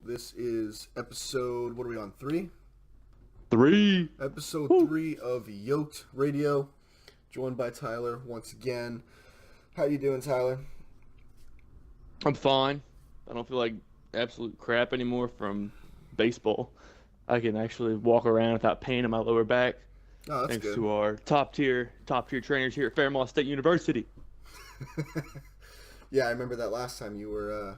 This is episode, what are we on, 3? 3. Episode Woo. 3 of Yoked Radio, joined by Tyler once again. How you doing, Tyler? I'm fine. I don't feel like absolute crap anymore from baseball. I can actually walk around without pain in my lower back. Oh, that's Thanks good. to our top tier trainers here at Fairmont State University. Yeah, I remember that last time you were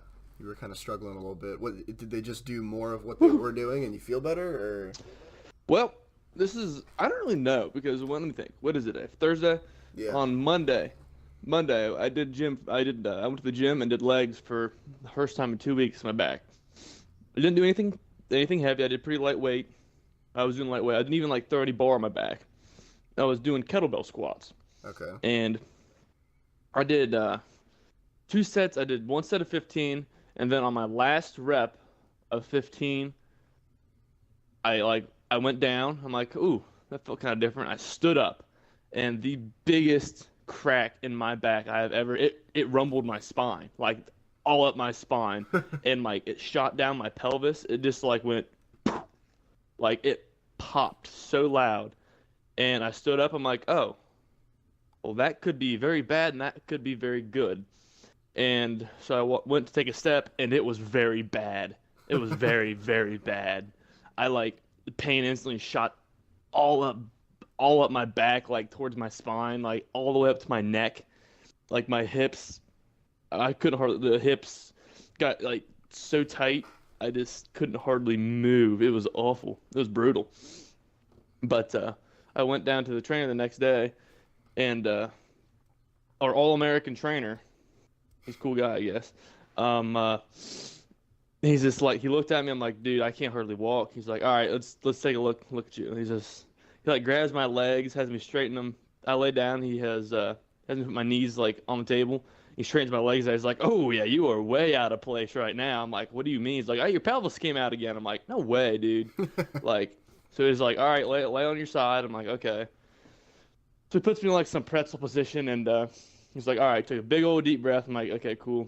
kind of struggling a little bit. What did they just do more of what they were doing and you feel better, or? Well, I don't really know because let me think. What is it? Thursday? Yeah. On Monday, I did gym. I went to the gym and did legs for the first time in 2 weeks. My back. I didn't do anything heavy. I did pretty lightweight. I was doing lightweight. I didn't even throw any bar on my back. I was doing kettlebell squats. Okay. And I did 2 sets. I did 1 set of 15, and then on my last rep of 15, I went down. I'm like, ooh, that felt kind of different. I stood up, and the biggest crack in my back I have ever. It rumbled my spine, all up my spine, and it shot down my pelvis. It just went, it popped so loud, and I stood up. I'm like, oh, well, that could be very bad, and that could be very good. And so I went to take a step, and it was very bad. It was very, very bad. The pain instantly shot all up my back, towards my spine, all the way up to my neck, my hips. I couldn't hardly. The hips got so tight, I just couldn't hardly move. It was awful. It was brutal. But I went down to the trainer the next day, and our All-American trainer, he's a cool guy, I guess. He's just he looked at me. I'm like, dude, I can't hardly walk. He's like, all right, let's take a look at you. And he grabs my legs, has me straighten them. I lay down. He has me put my knees on the table. He straightens my legs. He's like, oh yeah, you are way out of place right now. I'm like, what do you mean? He's like, oh, your pelvis came out again. I'm like, no way, dude. So he's like, all right, lay on your side. I'm like, okay. So he puts me in some pretzel position, and he's like, all right, take a big old deep breath. I'm like, okay, cool.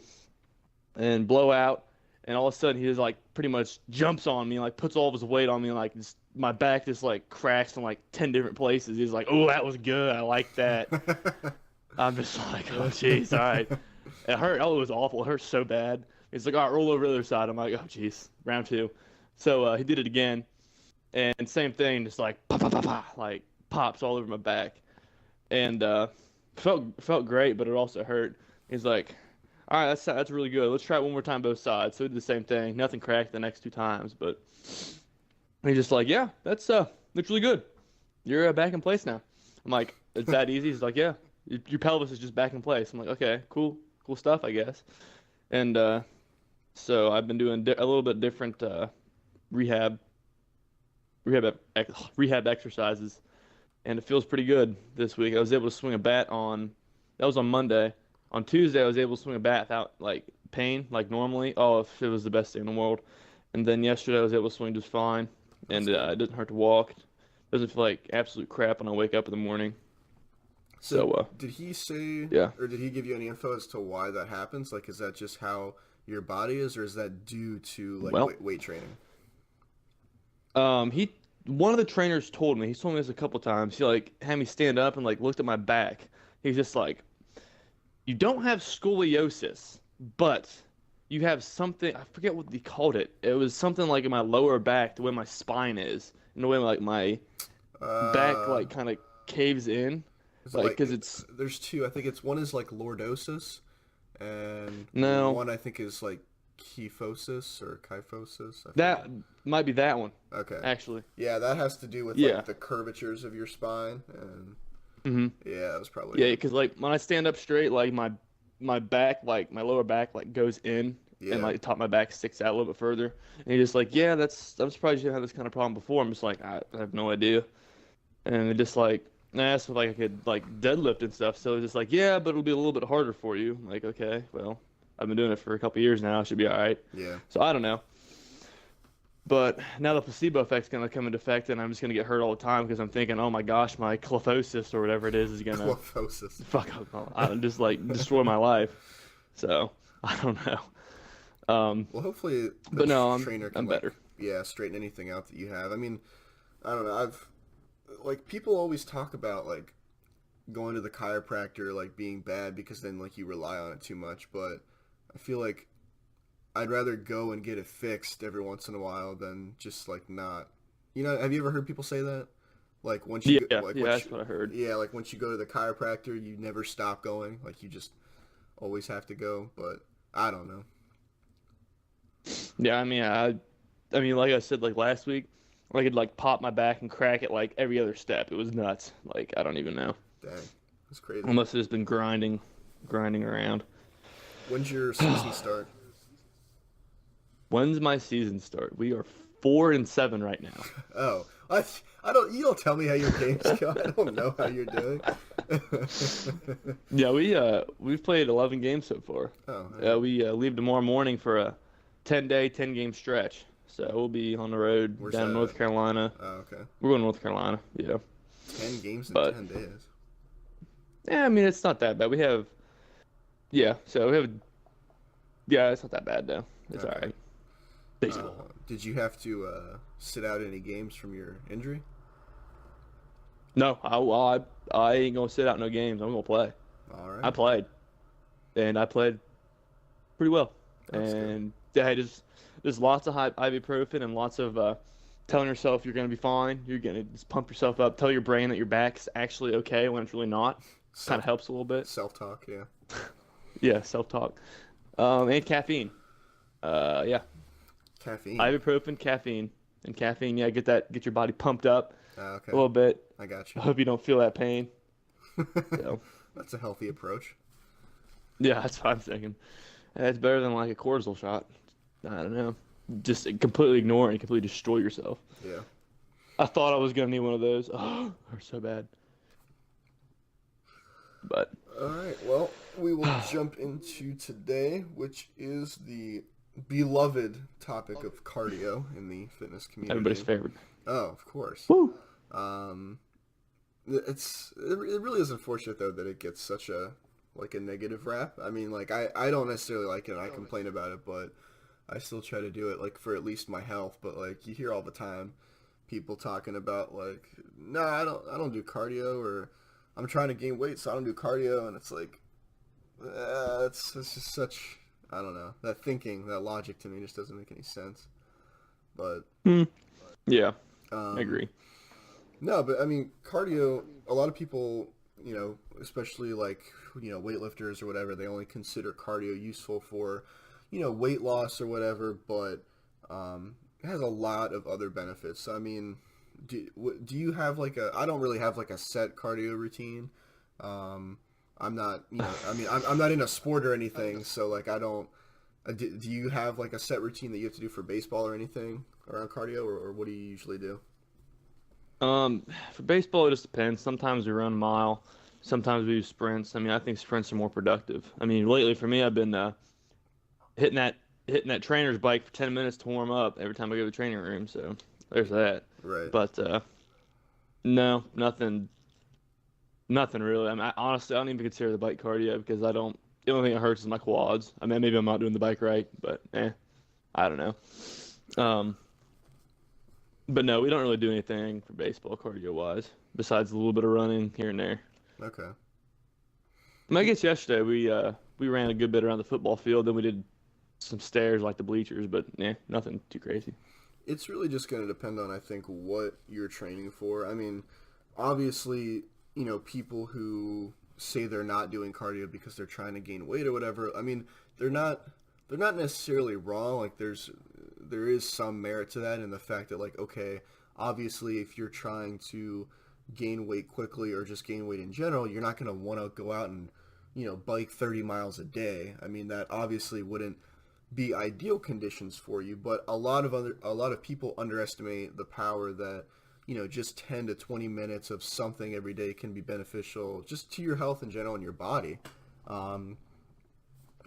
And blow out. And all of a sudden, he just pretty much jumps on me, puts all of his weight on me, and my back just cracks in 10 different places. He's like, oh, that was good. I like that. I'm just like, oh, jeez, all right. It hurt. Oh, it was awful. It hurt so bad. He's like, all right, roll over to the other side. I'm like, oh, jeez, round 2. So he did it again, and same thing, just pop, pop, pop, pop, pops all over my back. And felt great, but it also hurt. He's like, all right, that's really good. Let's try it one more time, both sides. So we did the same thing. Nothing cracked the next 2 times, but he's just like, yeah, that's really good. You're back in place now. I'm like, it's that easy? He's like, yeah, your pelvis is just back in place. I'm like, okay, cool stuff, I guess. And so I've been doing a little bit different rehab exercises, and it feels pretty good this week. I was able to swing a bat that was on Monday. On Tuesday, I was able to swing a bat without pain, normally. Oh, it was the best thing in the world. And then yesterday, I was able to swing just fine, and it didn't hurt to walk. It doesn't feel like absolute crap when I wake up in the morning. So did he say, yeah, or did he give you any info as to why that happens? Is that just how your body is, or is that due to weight training? One of the trainers told me. He's told me this a couple times. He had me stand up and looked at my back. He's just like, you don't have scoliosis, but you have something. I forget what they called it. It was something in my lower back, the way my spine is, and the way my back kind of caves in. Because it's there's 2. I think it's one is lordosis, and no, one I think is kyphosis or kyphosis. That might be that one. Okay. Actually. Yeah, that has to do with the curvatures of your spine, and yeah, that was probably. Yeah, because when I stand up straight, my back, my lower back, goes in, and the top of my back sticks out a little bit further. And he's just yeah, I'm surprised you didn't have this kind of problem before. I'm just I have no idea. And it just I asked if I could deadlift and stuff. So it's just yeah, but it'll be a little bit harder for you. I'm like, okay, well, I've been doing it for a couple years now. I should be all right. Yeah. So I don't know. But now the placebo effect's going to come into effect, and I'm just going to get hurt all the time because I'm thinking, oh my gosh, my kyphosis or whatever it is going to kyphosis. Fuck up, just destroy my life. So I don't know. Well, hopefully the But no, trainer can I'm like better. straighten anything out that you have. I mean, I don't know. I've like people always talk about like going to the chiropractor like being bad because then like you rely on it too much, but I feel like I'd rather go and get it fixed every once in a while than just like not. You know, have you ever heard people say that? Like once you Yeah, go, like yeah, once that's what I heard. yeah, like once you go to the chiropractor, you never stop going. Like you just always have to go, but I don't know. Yeah, I mean, like I said, like last week, I could like pop my back and crack it like every other step. It was nuts. Like I don't even know. Dang. That's crazy. I must have just been grinding around. When's your season start? When's my season start? We are 4-7 right now. Oh, I don't. You don't tell me how your games go. I don't know how you're doing. Yeah, we've played 11 games so far. Oh, okay. We leave tomorrow morning for a 10-day, 10-game stretch. So we'll be on the road Where's down in that at? North Carolina. Oh, okay. We're going to North Carolina, yeah. 10 games in But 10 days. yeah, I mean it's not that bad. Yeah, it's not that bad though. It's all Okay. right. Baseball. Did you have to sit out any games from your injury? No, I ain't gonna sit out no games. I'm gonna play. All I right. played, and I played pretty well. That's good. And yeah, there's lots of ibuprofen and lots of telling yourself you're gonna be fine. You're gonna just pump yourself up. Tell your brain that your back's actually okay when it's really not. Kind Self of helps a little bit. self-talk, yeah. Yeah, self-talk. And caffeine. Yeah, Caffeine. ibuprofen, caffeine, and caffeine. Yeah, get your body pumped up a Okay. little bit. I got I you. hope you don't feel that pain. So That's a healthy approach. yeah, that's what I'm thinking. That's better than like a cortisol shot. I don't know. Just completely ignore it and completely destroy yourself. Yeah. I thought I was gonna need one of those. Oh, they're so bad. But All right. Well, we will jump into today, which is the beloved topic of cardio in the fitness everybody's community. favorite. Oh, of course. Woo! Um, it really is unfortunate though that it gets such a like a negative rap. I mean, like I don't necessarily like it and I complain about it, but I still try to do it like for at least my health. But like you hear all the time people talking about like, no, I don't do cardio, or I'm trying to gain weight so I don't do cardio, and it's like it's just such, I don't know, that thinking, that logic to me just doesn't make any sense. But Hmm. Yeah, I um, agree. no, but I mean, cardio, a lot of people, especially like, weightlifters or whatever, they only consider cardio useful for, weight loss or whatever, but it has a lot of other benefits. So, I mean, do you have like I don't really have like a set cardio routine. Um, I'm not, I mean, I'm not in a sport or anything, so like I don't, do you have like a set routine that you have to do for baseball or anything around cardio, or what do you usually do? For baseball, it just depends. Sometimes we run a mile, sometimes we do sprints. I mean, I think sprints are more productive. I mean, lately for me, I've been hitting that hitting that trainer's bike for 10 minutes to warm up every time I go to the training room. So there's that. Right. But no, nothing really. I mean, honestly, I don't even consider the bike cardio because I don't. The only thing that hurts is my quads. I mean, maybe I'm not doing the bike right, but I don't know. Um, but no, we don't really do anything for baseball cardio wise besides a little bit of running here and there. Okay. I mean, I guess yesterday we ran a good bit around the football field, then we did some stairs like the bleachers, but nothing too crazy. It's really just going to depend on, I think, what you're training for. I mean, obviously, people who say they're not doing cardio because they're trying to gain weight or whatever, I mean, they're not necessarily wrong. Like there is some merit to that in the fact that like, okay, obviously if you're trying to gain weight quickly or just gain weight in general, you're not going to want to go out and, bike 30 miles a day. I mean, that obviously wouldn't be ideal conditions for you, but a lot of people underestimate the power that just 10 to 20 minutes of something every day can be beneficial just to your health in general and your body. um,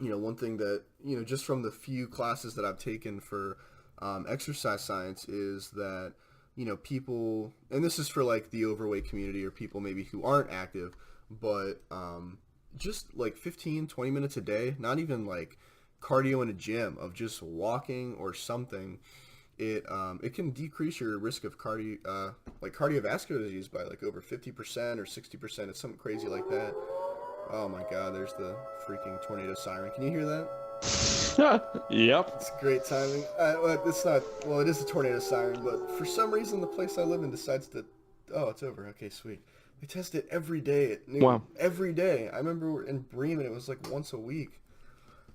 One thing that just from the few classes that I've taken for exercise science is that people, and this is for like the overweight community or people maybe who aren't active, but just like 15-20 minutes a day, not even like cardio in a gym, of just walking or something, it can decrease your risk of cardiovascular disease by like over 50% or 60%. It's something crazy like that. Oh my God, there's the freaking tornado siren. Can you hear that? Yep. It's great timing. Well, it's not. Well, it is a tornado siren, but for some reason, the place I live in decides to. Oh, it's over. Okay, sweet. They test it every day at noon. Wow. Every day. I remember in Bremen, it was like once a week.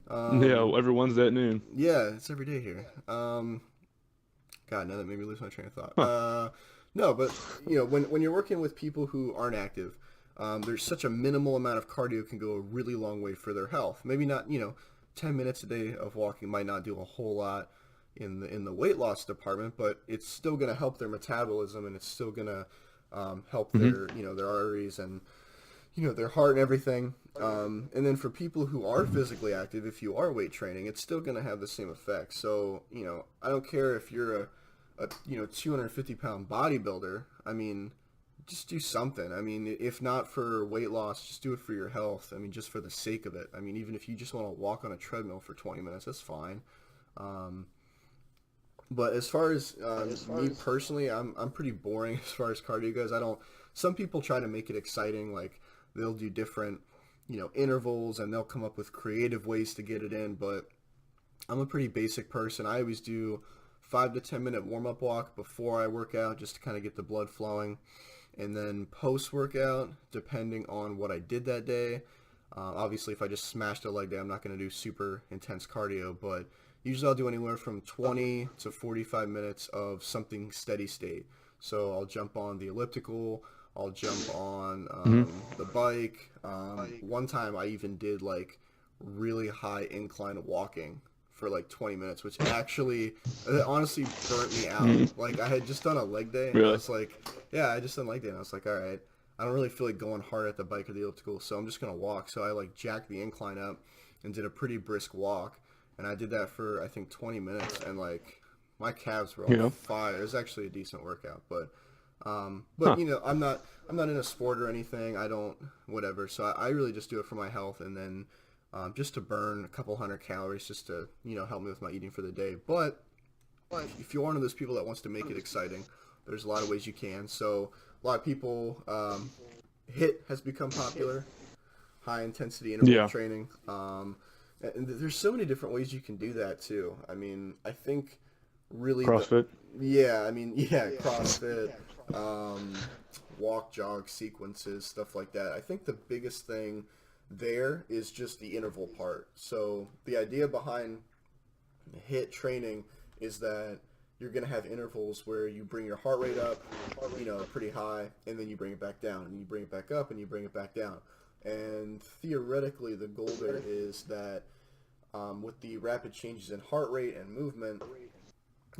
Yeah, Um, every Wednesday at noon. yeah, it's every day here. God, now that made me lose my train of thought. Huh. No, but when you're working with people who aren't active, there's such a minimal amount of cardio can go a really long way for their health. Maybe not, 10 minutes a day of walking might not do a whole lot in the weight loss department, but it's still going to help their metabolism, and it's still going to help Hmm. their arteries and their heart and everything. And then for people who are physically active, if you are weight training, it's still going to have the same effect. So I don't care if you're a 250-pound bodybuilder. I mean, just do something. I mean, if not for weight loss, just do it for your health. I mean, just for the sake of it. I mean, even if you just want to walk on a treadmill for 20 minutes, that's fine. Um, but as far as me personally, I'm pretty boring as far as cardio goes. I don't. Some people try to make it exciting, like they'll do different, intervals, and they'll come up with creative ways to get it in. But I'm a pretty basic person. I always do 5 to 10 minute warm up walk before I work out, just to kind of get the blood flowing, and then post workout, depending on what I did that day. Obviously, if I just smashed a leg day, I'm not going to do super intense cardio, but usually I'll do anywhere from 20 to 45 minutes of something steady state. So I'll jump on the elliptical, I'll jump on Hmm. the bike. One time I even did like really high incline walking for like 20 minutes, which actually honestly burnt me out. Like I had just done a leg day, and I Really? was like, yeah, I just done leg day, and I was like, all right, I don't really feel like going hard at the bike or the elliptical, so I'm just gonna walk. So I like jacked the incline up and did a pretty brisk walk, and I did that for I think 20 minutes, and like my calves were on Yeah. fire. It was actually a decent workout, but Huh. I'm not in a sport or anything. I don't whatever. So I really just do it for my health, and then just to burn a couple hundred calories, just to help me with my eating for the day. But if you're one of those people that wants to make it exciting, there's a lot of ways you can. So a lot of people, HIT has become popular, high intensity interval Yeah. training. And there's so many different ways you can do that too. I mean, I think really CrossFit. yeah, I mean, yeah, CrossFit, um, walk, jog sequences, stuff like that. I think the biggest thing there is just the interval part. So the idea behind HIT training is that you're going to have intervals where you bring your heart rate up, pretty high, and then you bring it back down, and you bring it back up, and you bring it back down. And theoretically, the goal there is that with the rapid changes in heart rate and movement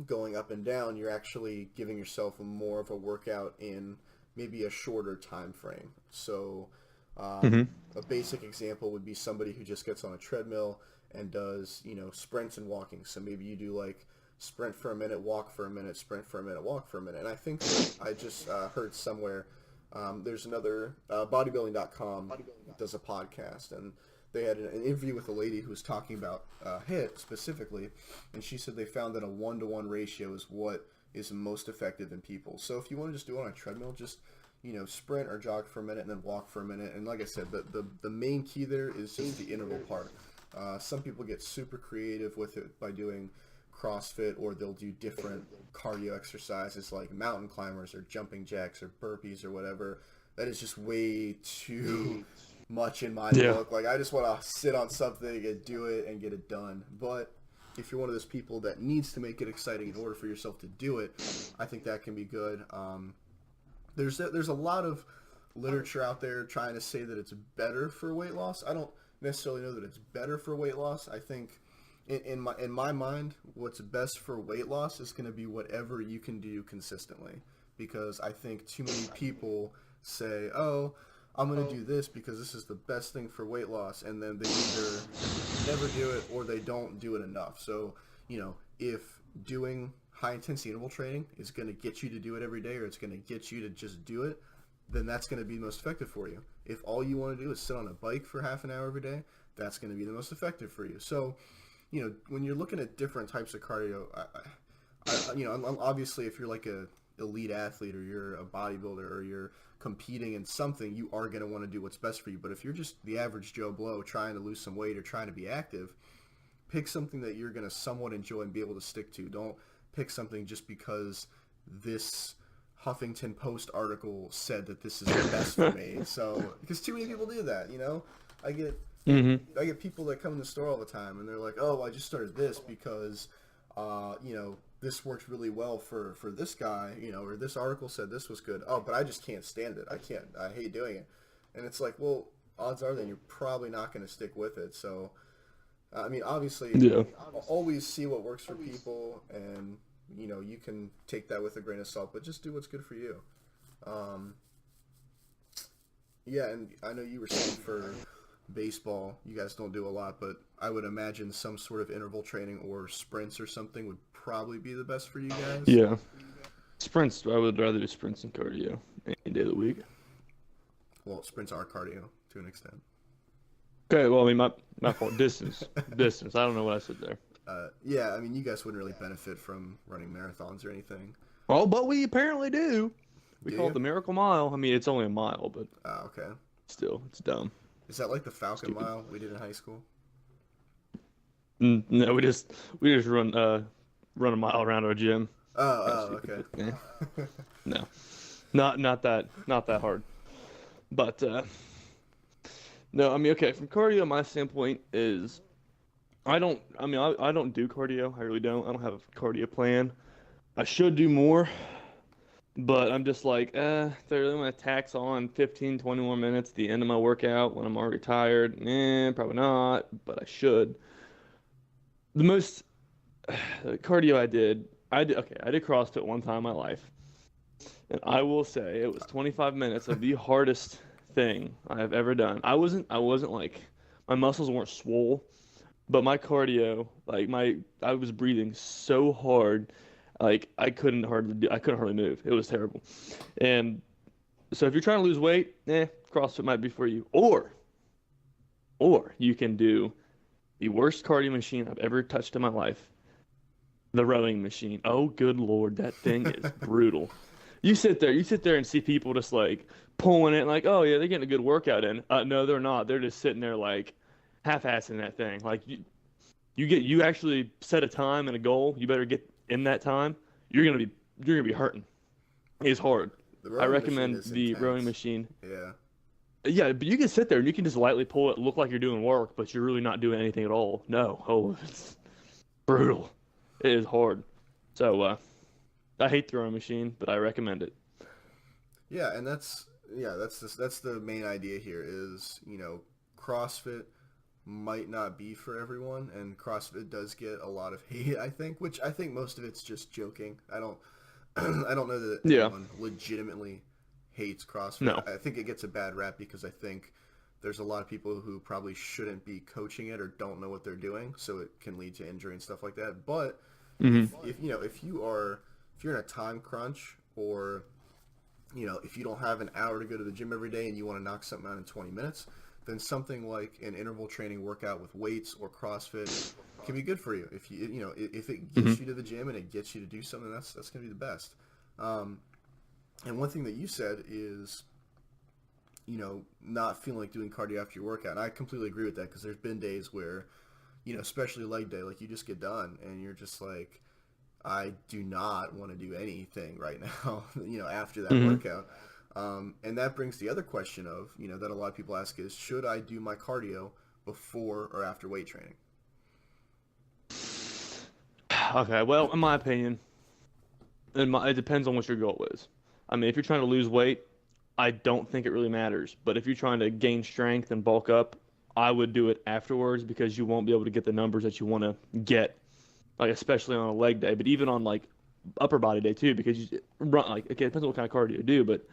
going up and down, you're actually giving yourself more of a workout in maybe a shorter time frame. So Hmm. a basic example would be somebody who just gets on a treadmill and does, sprints and walking. So maybe you do like sprint for a minute, walk for a minute, sprint for a minute, walk for a minute. And I think I just heard somewhere there's another bodybuilding.com does a podcast, and they had an interview with a lady who was talking about HIIT specifically, and she said they found that a 1-to-1 ratio is what is most effective in people. So if you want to just do it on a treadmill, just sprint or jog for a minute and then walk for a minute. And like I said, the main key there is just the interval part. Some people get super creative with it by doing CrossFit, or they'll do different cardio exercises like mountain climbers or jumping jacks or burpees or whatever. That is just way too much in my Yeah. book. Like I just want to sit on something and do it and get it done. But if you're one of those people that needs to make it exciting in order for yourself to do it, I think that can be good. There's a lot of literature out there trying to say that it's better for weight loss. I don't necessarily know that it's better for weight loss. I think in my mind, what's best for weight loss is going to be whatever you can do consistently. Because I think too many people say, "Oh, I'm going to do this because this is the best thing for weight loss," and then they either never do it or they don't do it enough. So, if doing high intensity interval training is going to get you to do it every day, or it's going to get you to just do it, then that's going to be most effective for you. If all you want to do is sit on a bike for half an hour every day, that's going to be the most effective for you. So when you're looking at different types of cardio, I'm obviously if you're like a elite athlete or you're a bodybuilder or you're competing in something, you are going to want to do what's best for you. But if you're just the average Joe Blow trying to lose some weight or trying to be active, pick something that you're going to somewhat enjoy and be able to stick to. Don't pick something just because this Huffington Post article said that this is the best for me. So, because too many people do that, I get I get people that come in the store all the time and they're like, "Oh, I just started this because this worked really well for this guy, or this article said this was good. Oh, but I just can't stand it. I hate doing it." And it's like, well, odds are then you're probably not going to stick with it. So, obviously, always see what works for people, and you can take that with a grain of salt, but just do what's good for you. Yeah, and I know you were saying for baseball, you guys don't do a lot, but I would imagine some sort of interval training or sprints or something would probably be the best for you guys. Yeah. Sprints, I would rather do sprints than cardio any day of the week. Well, sprints are cardio to an extent. Okay, well, my fault. Distance. Distance. I don't know what I said there. Yeah, you guys wouldn't really benefit from running marathons or anything. Oh, but we apparently do. We Do call you? it the Miracle Mile. It's only a mile, but Okay. still, it's dumb. Is that like the Falcon Stupid. Mile we did in high school? No, we just run a mile around our gym. Oh, Stupid, okay. but, no, not that hard. But no, okay. From cardio, my standpoint is I don't do cardio. I really don't. I don't have a cardio plan. I should do more, but I'm just like, if they're really going to tax on 15, 20 more minutes at the end of my workout when I'm already tired, probably not, but I should. The most cardio I did CrossFit one time in my life, and I will say it was 25 minutes of the hardest thing I have ever done. I wasn't like, my muscles weren't swole, but my cardio, I was breathing so hard, like I couldn't hardly move. It was terrible. And so if you're trying to lose weight, CrossFit might be for you. Or you can do the worst cardio machine I've ever touched in my life, the rowing machine. Oh, good Lord, that thing is brutal. You sit there and see people just like pulling it, like, oh yeah, they're getting a good workout in. No, they're not. They're just sitting there like half-assing that thing. Like you actually set a time and a goal. You better get in that time. You're gonna be hurting. It's hard. I recommend the rowing machine. Yeah. Yeah, but you can sit there and you can just lightly pull it, look like you're doing work, but you're really not doing anything at all. No, it's brutal. It is hard. So I hate the rowing machine, but I recommend it. Yeah, and that's the main idea here is, CrossFit might not be for everyone, and CrossFit does get a lot of hate, I think, which I think most of it's just joking. I don't I don't know that anyone legitimately hates CrossFit. No. I think it gets a bad rap because I think there's a lot of people who probably shouldn't be coaching it or don't know what they're doing, so it can lead to injury and stuff like that. But if you're in a time crunch, or if you don't have an hour to go to the gym every day and you want to knock something out in 20 minutes, then something like an interval training workout with weights or CrossFit can be good for you. If if it gets you to the gym and it gets you to do something, that's going to be the best. And one thing that you said is, not feeling like doing cardio after your workout. And I completely agree with that, because there's been days where, especially leg day, like you just get done and you're just like, I do not want to do anything right now, after that workout. And that brings the other question of, that a lot of people ask is, should I do my cardio before or after weight training? Okay, well, in my opinion, it depends on what your goal is. If you're trying to lose weight, I don't think it really matters. But if you're trying to gain strength and bulk up, I would do it afterwards, because you won't be able to get the numbers that you want to get, like especially on a leg day, but even on like upper body day too, because you run it depends on what kind of cardio you do, but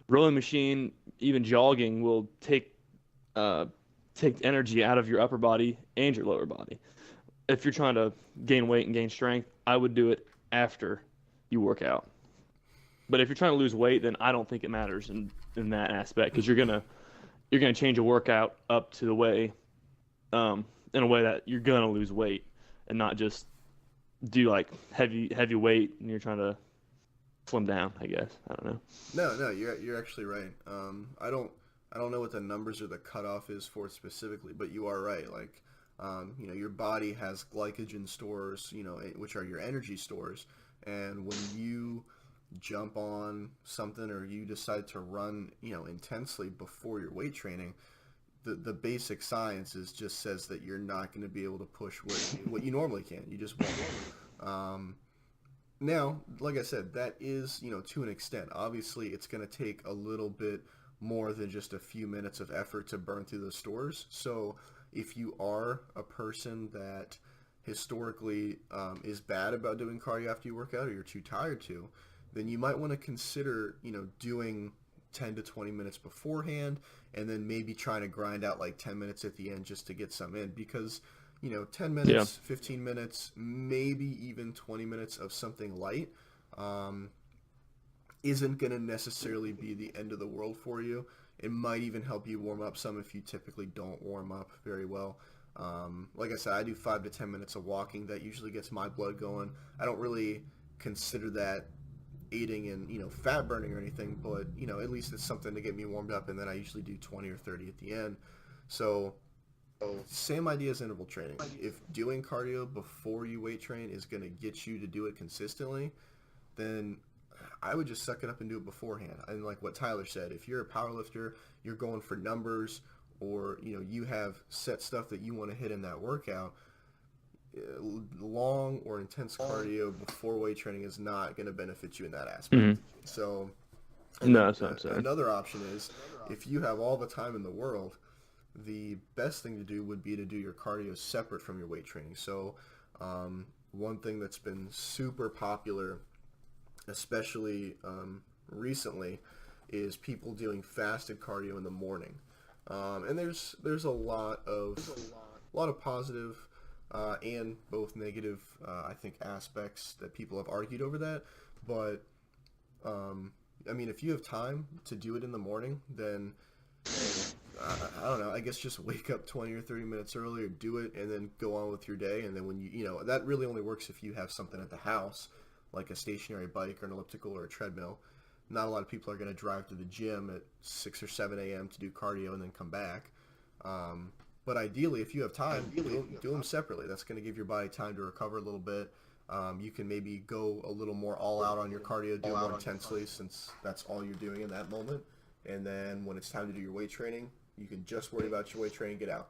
rowing machine, even jogging will take energy out of your upper body and your lower body. If you're trying to gain weight and gain strength, I would do it after you work out. But if you're trying to lose weight, then I don't think it matters in that aspect, because you're gonna change a workout up to the way, in a way that you're gonna lose weight. and not just do like heavy weight and you're trying to slim down, I guess. I don't know. No, you're actually right. I don't know what the numbers or the cutoff is for it specifically, but you are right. Like, your body has glycogen stores, which are your energy stores, and when you jump on something or you decide to run, intensely before your weight training, the basic science just says that you're not going to be able to push what you normally can. You just won't. Now, like I said, that is, to an extent. Obviously, it's going to take a little bit more than just a few minutes of effort to burn through those stores. So if you are a person that historically is bad about doing cardio after you work out or you're too tired to, then you might want to consider, doing 10 to 20 minutes beforehand and then maybe trying to grind out like 10 minutes at the end just to get some in because 10 minutes, 15 minutes, maybe even 20 minutes of something light isn't going to necessarily be the end of the world for you. It might even help you warm up some if you typically don't warm up very well. Like I said, I do 5 to 10 minutes of walking. That usually gets my blood going. I don't really consider that aiding in, fat burning or anything, but, at least it's something to get me warmed up, and then I usually do 20 or 30 at the end. So same idea as interval training. If doing cardio before you weight train is going to get you to do it consistently, then I would just suck it up and do it beforehand. And like what Tyler said, if you're a powerlifter, you're going for numbers, or you have set stuff that you want to hit in that workout, long or intense cardio before weight training is not going to benefit you in that aspect. Mm-hmm. So No, that's what I'm saying. Another option is if you have all the time in the world, the best thing to do would be to do your cardio separate from your weight training. So one thing that's been super popular, especially recently, is people doing fasted cardio in the morning. And there's a lot of positive and both negative, I think, aspects that people have argued over that. But if you have time to do it in the morning, then I don't know. I guess just wake up 20 or 30 minutes earlier, do it, and then go on with your day. And then when that really only works if you have something at the house, like a stationary bike or an elliptical or a treadmill. Not a lot of people are going to drive to the gym at 6 or 7 a.m. to do cardio and then come back. But ideally, if you have time, do them separately. That's going to give your body time to recover a little bit. You can maybe go a little more all out on your cardio, do it more intensely since that's all you're doing in that moment. And then when it's time to do your weight training, you can just worry about your weight training, get out.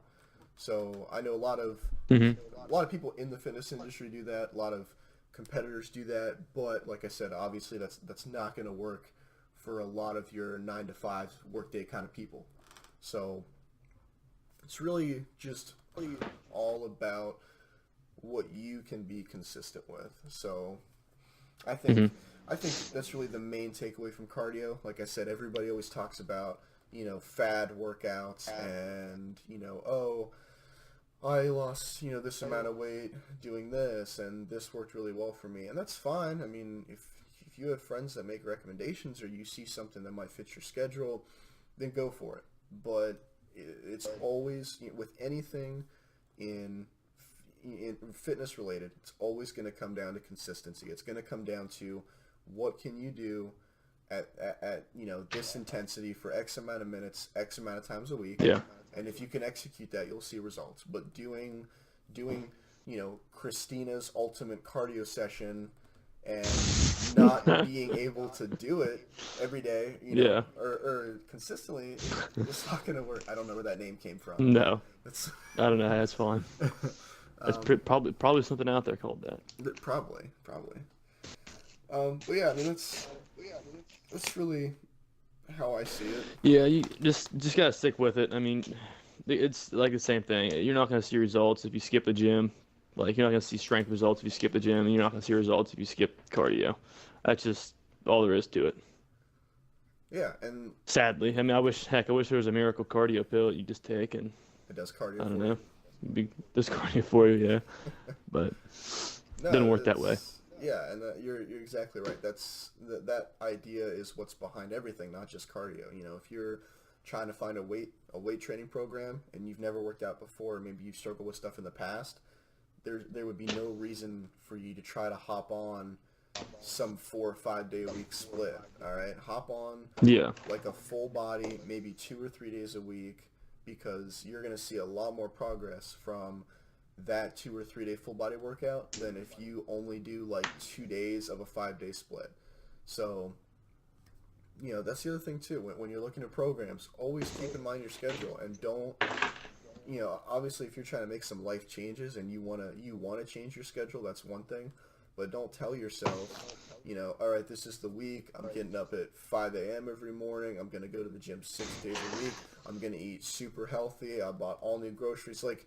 So I know a lot of people in the fitness industry do that. A lot of competitors do that, but like I said, obviously that's not going to work for a lot of your 9 to 5 workday kind of people. So it's really just all about what you can be consistent with. So I think that's really the main takeaway from cardio. Like I said, everybody always talks about fad workouts and I lost, this amount of weight doing this, and this worked really well for me. And that's fine. I mean, if you have friends that make recommendations or you see something that might fit your schedule, then go for it. But it's always, with anything in fitness related, it's always going to come down to consistency. It's going to come down to what can you do at this intensity for X amount of minutes, X amount of times a week. Yeah. And if you can execute that, you'll see results. But doing Christina's ultimate cardio session and not being able to do it every day, or consistently, it's not going to work. I don't know where that name came from. No. I don't know. That's fine. That's probably something out there called that. Probably. But yeah, I mean, that's really how I see it. Yeah, you just gotta stick with it. I mean, it's like the same thing. You're not gonna see results if you skip the gym. Like, you're not gonna see strength results if you skip the gym, and you're not gonna see results if you skip cardio. That's just all there is to it. Yeah, and sadly, I mean, I wish there was a miracle cardio pill you just take and it does cardio. I don't know, does cardio for you, yeah. But it didn't work that way. Yeah, and you're exactly right. That idea is what's behind everything, not just cardio. If you're trying to find a weight training program and you've never worked out before, or maybe you've struggled with stuff in the past, there would be no reason for you to try to hop on some 4 or 5 day a week split. All right, hop on Yeah. like a full body, maybe 2 or 3 days a week, because you're gonna see a lot more progress from that 2 or 3 day full body workout than if you only do like 2 days of a 5 day split. So, that's the other thing too. When you're looking at programs, always keep in mind your schedule and don't, obviously if you're trying to make some life changes and you wanna change your schedule, that's one thing. But don't tell yourself, all right, this is the week. I'm getting up at 5 a.m. every morning. I'm going to go to the gym 6 days a week. I'm going to eat super healthy. I bought all new groceries. Like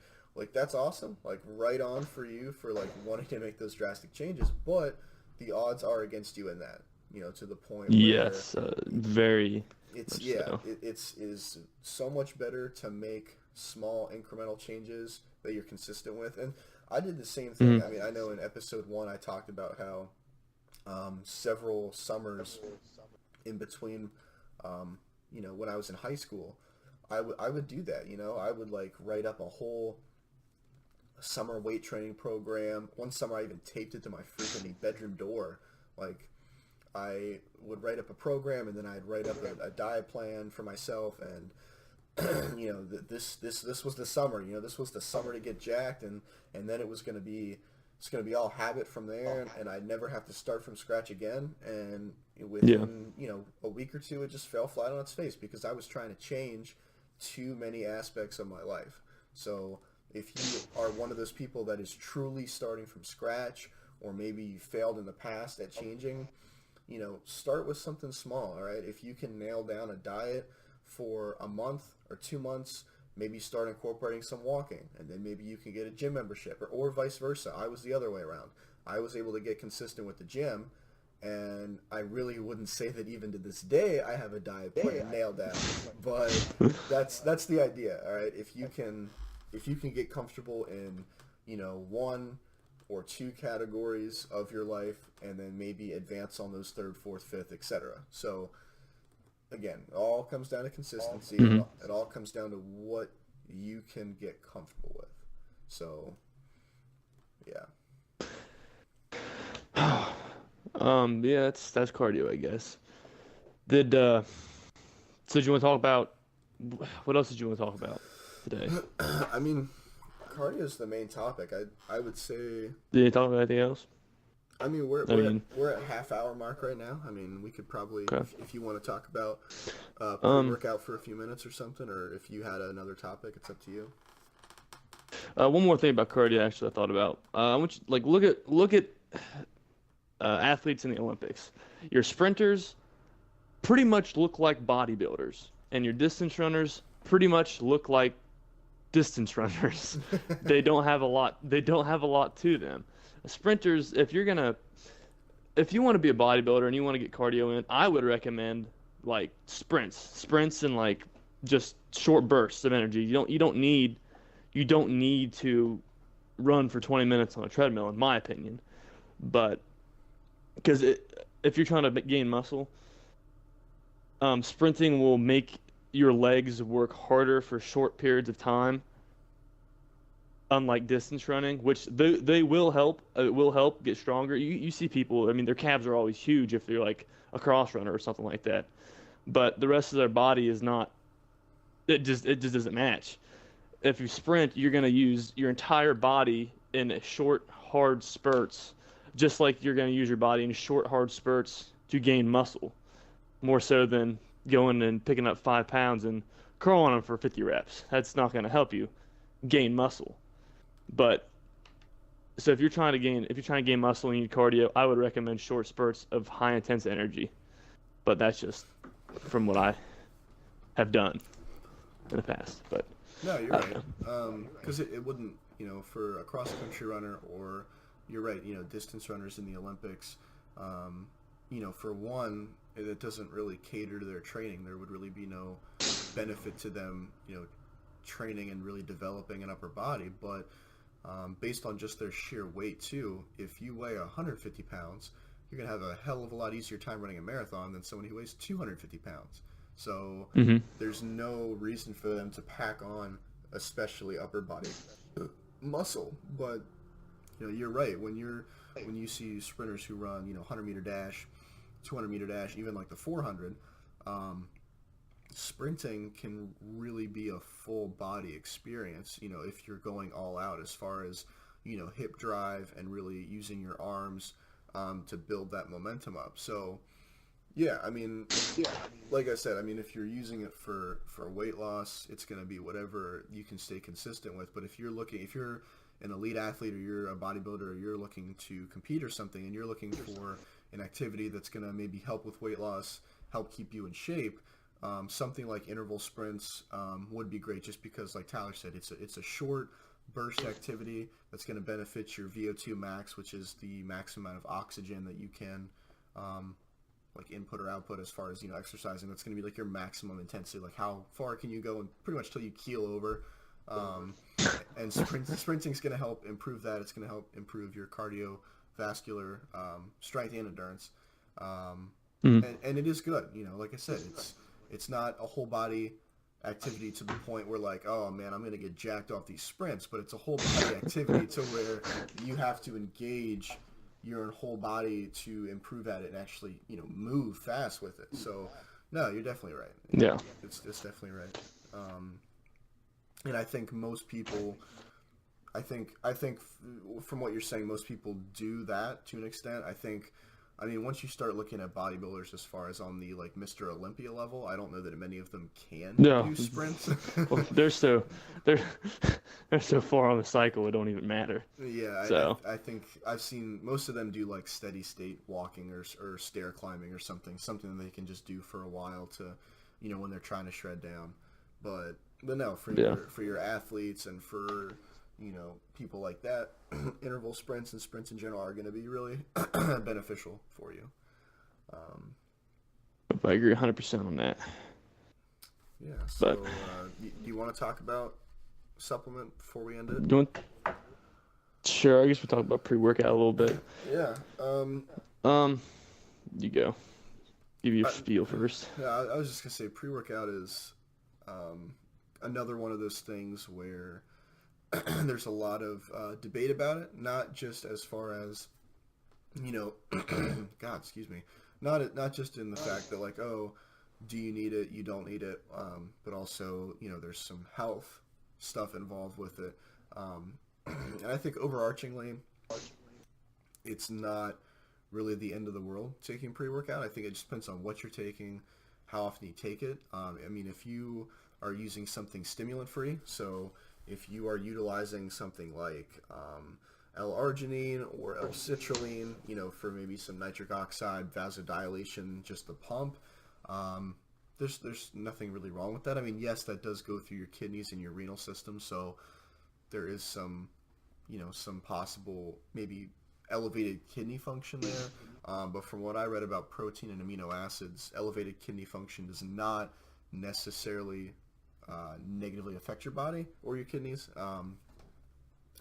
that's awesome. Like right on for you for like wanting to make those drastic changes. But the odds are against you in that, to the point where Yes. Very it's, much so. it is so much better to make small incremental changes that you're consistent with. And I did the same thing. Mhm. I mean, I know in episode 1 I talked about how several summers in between, when I was in high school, I would do that. I would like write up a whole summer weight training program. One summer I even taped it to my freaking bedroom door. Like I would write up a program and then I'd write up a diet plan for myself and this was the summer. This was the summer to get jacked, and then it's gonna be all habit from there, and I'd never have to start from scratch again. And within a week or two, it just fell flat on its face because I was trying to change too many aspects of my life. So if you are one of those people that is truly starting from scratch, or maybe you failed in the past at changing, start with something small. All right, if you can nail down a diet for a month or 2 months, maybe start incorporating some walking, and then maybe you can get a gym membership, or vice versa. I was the other way around. I was able to get consistent with the gym, and I really wouldn't say that even to this day I have a diet plan nailed down, but that's the idea. All right, if you can get comfortable in 1 or 2 categories of your life, and then maybe advance on those third, fourth, fifth, etc. So again, it all comes down to consistency. Mhm. It all comes down to what you can get comfortable with. So, yeah. Yeah, that's cardio, I guess. Did So did you want to talk about what else did you want to talk about today? I mean, cardio is the main topic. I would say. Did you talk about anything else? I mean, we're I mean, we're at half-hour mark right now. I mean, we could probably, okay. if you want to talk about Um, pre-workout for a few minutes or something, or if you had another topic, it's up to you. One more thing about cardio, actually, I thought about. I want you like look at athletes in the Olympics. Your sprinters pretty much look like bodybuilders, and your distance runners pretty much look like distance runners. They don't have a lot. They don't have a lot to them. Sprinters, if you want to be a bodybuilder and you want to get cardio in, I would recommend like sprints, and like just short bursts of energy. You don't need to run for 20 minutes on a treadmill, in my opinion. But because if you're trying to gain muscle, sprinting will make your legs work harder for short periods of time, unlike distance running, which they will help. It will help get stronger. You see people, I mean, their calves are always huge if they're like a cross runner or something like that. But the rest of their body is not. It just doesn't match. If you sprint, you're going to use your entire body in short, hard spurts, just like you're going to use your body in short, hard spurts to gain muscle, more so than going and picking up 5 pounds and curling them for 50 reps. That's not going to help you gain muscle. But so if you're trying to gain muscle and you need cardio, I would recommend short spurts of high intense energy. But that's just from what I have done in the past. But No, you're I right. don't know. Because it wouldn't, for a cross-country runner, or you're right, distance runners in the Olympics, for one, it doesn't really cater to their training. There would really be no benefit to them, training and really developing an upper body. But based on just their sheer weight, too, if you weigh 150 pounds, you're going to have a hell of a lot easier time running a marathon than someone who weighs 250 pounds. So there's no reason for them to pack on, especially upper body muscle. But You're right. When you see sprinters who run, 100-meter dash, 200-meter dash, even like the 400, um, sprinting can really be a full body experience. If you're going all out as far as hip drive and really using your arms to build that momentum up. So yeah, I mean, like I said, I mean, if you're using it for weight loss, it's going to be whatever you can stay consistent with. But if you're an elite athlete or you're a bodybuilder or you're looking to compete or something and you're looking for an activity that's going to maybe help with weight loss, help keep you in shape, something like interval sprints would be great, just because, like Tyler said, it's a short burst activity that's going to benefit your VO2 max, which is the max amount of oxygen that you can like input or output as far as exercising. That's going to be like your maximum intensity, like how far can you go and pretty much till you keel over. And sprinting is going to help improve that. It's going to help improve your cardiovascular strength and endurance. And it is good. Like I said, it's not a whole body activity to the point where like, oh man, I'm going to get jacked off these sprints, but it's a whole body activity to where you have to engage your whole body to improve at it and actually, move fast with it. So no, you're definitely right. Yeah. It's definitely right. And I think most people, I think from what you're saying, most people do that to an extent. I mean, once you start looking at bodybuilders as far as on the like Mr. Olympia level, I don't know that many of them can do sprints. Well, they're so far on the cycle it don't even matter. Yeah, so I think I've seen most of them do like steady state walking or stair climbing or something that they can just do for a while to, when they're trying to shred down. But no, for your athletes and for people like that, interval sprints and sprints in general are going to be really beneficial for you. I agree 100% on that. Yeah. So, do you want to talk about supplement before we end it? Sure. I guess we'll talk about pre-workout a little bit. Yeah. You go. Give you a spiel first. Yeah, I was just gonna say pre-workout is another one of those things where there's a lot of debate about it, not just as far as, God, excuse me, not just in the fact that like, oh, do you need it, you don't need it, but also, there's some health stuff involved with it. And I think overarchingly, it's not really the end of the world taking pre-workout. I think it just depends on what you're taking, how often you take it. I mean, if you are using something stimulant-free, so if you are utilizing something like L-arginine or L-citrulline, for maybe some nitric oxide vasodilation, just the pump, there's nothing really wrong with that. I mean, yes, that does go through your kidneys and your renal system, so there is some, some possible maybe elevated kidney function there. But from what I read about protein and amino acids, elevated kidney function does not necessarily negatively affect your body or your kidneys.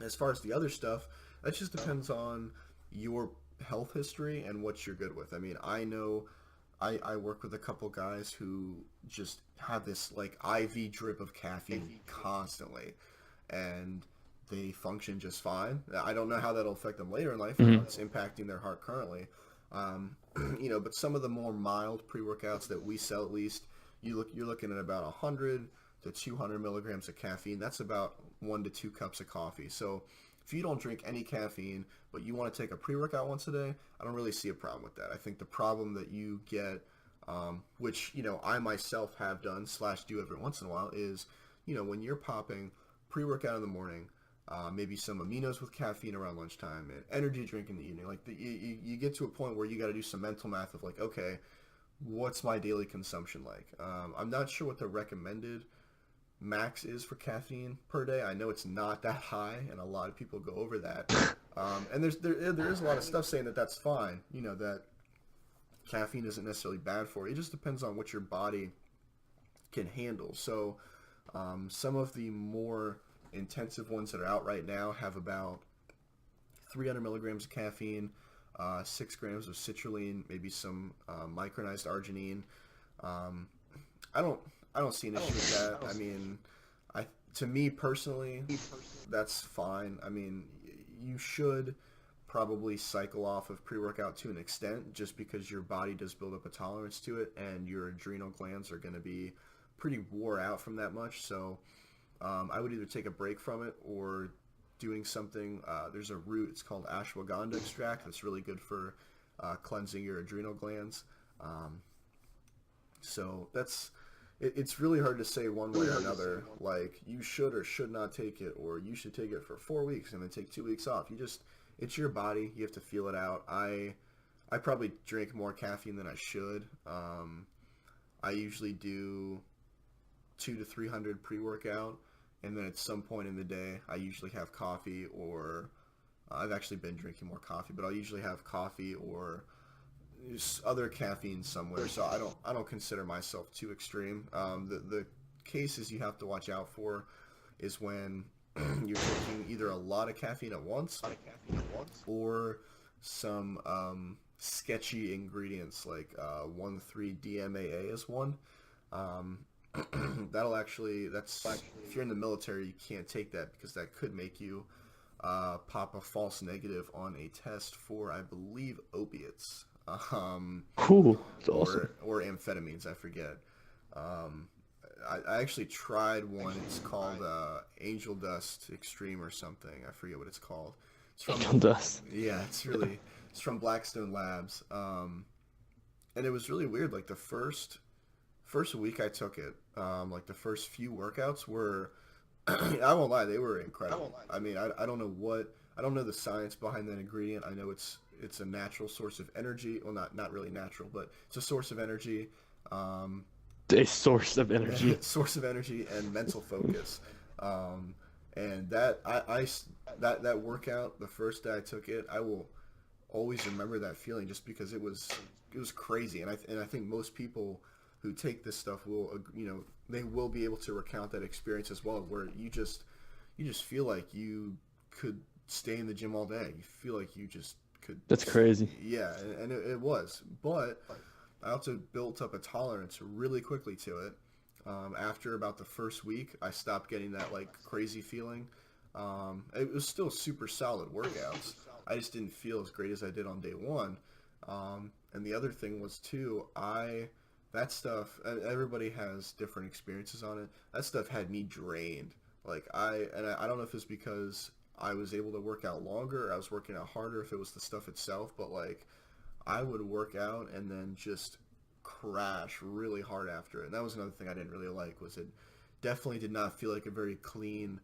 As far as the other stuff, that just depends on your health history and what you're good with. I mean, I know I work with a couple guys who just have this like IV drip of caffeine constantly, and they function just fine. I don't know how that'll affect them later in life. It's impacting their heart currently. But some of the more mild pre-workouts that we sell, at least, you're looking at about 100 to 200 milligrams of caffeine. That's about 1 to 2 cups of coffee. So if you don't drink any caffeine, but you want to take a pre-workout once a day, I don't really see a problem with that. I think the problem that you get, which, I myself have done / do every once in a while, is, when you're popping pre-workout in the morning, maybe some aminos with caffeine around lunchtime, and energy drink in the evening, like you get to a point where you got to do some mental math of like, okay, what's my daily consumption like? I'm not sure what the recommended max is for caffeine per day. I know it's not that high, and a lot of people go over that. And there is a lot of stuff saying that that's fine. That caffeine isn't necessarily bad for you. It just depends on what your body can handle. So some of the more intensive ones that are out right now have about 300 milligrams of caffeine, 6 grams of citrulline, maybe some micronized arginine. I don't see an issue with that. I mean, to me personally, that's fine. I mean, you should probably cycle off of pre-workout to an extent, just because your body does build up a tolerance to it, and your adrenal glands are going to be pretty wore out from that much. So I would either take a break from it or doing something. There's a root, it's called ashwagandha extract, that's really good for cleansing your adrenal glands. So it's really hard to say one way or another, like you should or should not take it, or you should take it for 4 weeks and then take 2 weeks off. It's your body, you have to feel it out. I probably drink more caffeine than I should. I usually do 200 to 300 pre-workout, and then at some point in the day I usually have coffee, or I've actually been drinking more coffee, but I'll usually have coffee or other caffeine somewhere. So I don't consider myself too extreme. The cases you have to watch out for is when you're taking either a lot of caffeine at once or some sketchy ingredients like 1,3-DMAA is one. That's if you're in the military, you can't take that because that could make you pop a false negative on a test for, I believe, opiates. Cool. That's awesome. Or amphetamines, I forget. I actually tried one. It's called Angel Dust Extreme or something. I forget what it's called. It's from Angel Dust. Yeah, it's from Blackstone Labs. And it was really weird. Like the first week I took it, like the first few workouts were, I won't lie, they were incredible. I mean, I don't know the science behind that ingredient. I know it's a natural source of energy. Well, not really natural, but it's a source of energy. A source of energy. Source of energy and mental focus. And that that workout, the first day I took it, I will always remember that feeling, just because it was crazy. And I think most people who take this stuff will, they will be able to recount that experience as well, where you just feel like you could stay in the gym all day. You feel like you just could. That's crazy. Yeah, and it was. But I also built up a tolerance really quickly to it. After about the first week, I stopped getting that like crazy feeling. It was still super solid workouts. I just didn't feel as great as I did on day one. And the other thing was too, that stuff, everybody has different experiences on it. That stuff had me drained. Like I don't know if it's because I was able to work out longer, or I was working out harder, if it was the stuff itself, but like I would work out and then just crash really hard after it. And that was another thing I didn't really like, was it definitely did not feel like a very clean,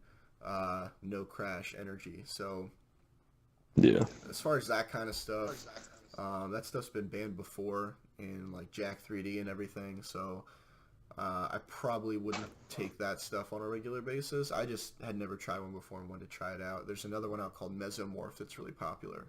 no crash energy. So yeah, as far as that kind of stuff, that stuff's been banned before in like Jack 3D and everything. So I probably wouldn't take that stuff on a regular basis. I just had never tried one before and wanted to try it out. There's another one out called Mesomorph that's really popular.